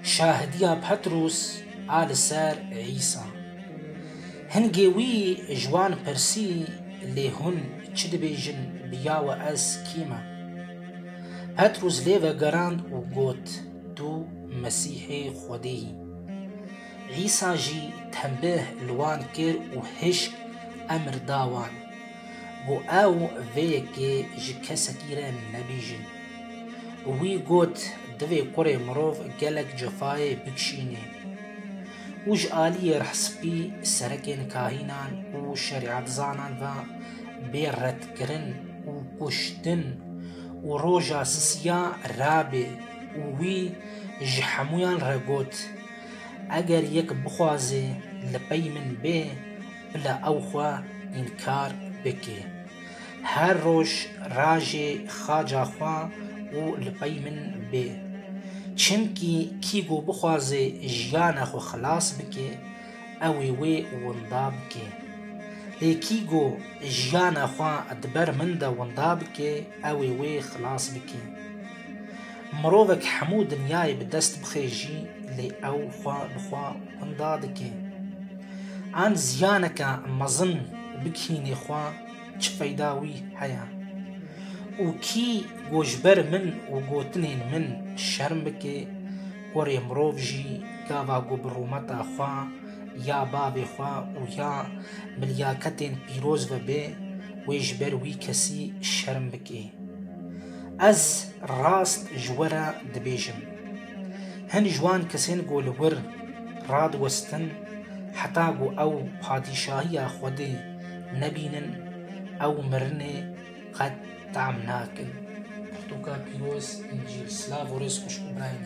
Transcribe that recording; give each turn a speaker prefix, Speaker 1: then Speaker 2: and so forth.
Speaker 1: شاهديا بطرس آل سر عيسى هنگي وي جوان برسي لي هن چه دبيجن بيا و از كيما بطرس ليوه گراند و گوت تو مسيح خودي عيسى جي تنبه لوان كر و هشك امر داوان بو او ويكي جي كسكيرا نبيجن وي گوت دوی کوری مروف گلک جفای بکشینه وج آلی رحسبی سرکین کاهینان و شریعت زانان و بیرت کرن و کشتن و روژا سسیا رابه و وی جحمویان رگوت اگر یک بخوازه لپی من به بلا اوخوا انکار بکه هر روش راج خاجا خوا و لپی من به چمکی کیگو بخوازه جیانا خو خلاص بکه اوی وی وندا بکه لی کیگو جیانا خو ادبر من دا وندا بکه اوی وی خلاص بکه مروفک حمو دنیای بدست بخیجی لی او خو بخوا وندا دکه آن زیانکا مزن بکینی خو چه فیداوی حیا و کی گوشبر من و گوتنین من شرم بکه کوری مروف جی گاوا گو برومتا خوا یا باب خوا و یا ملیاکتین پیروز و به ویجبر وی کسی شرم بکه از راست جورا دبیجم هن جوان کسین گو لور راد وستن حتا گو او پادشاهی خودی نبینن او مرنه قد تعم ناكل. Portugal Piros Injil Slav Oris Kushku Brian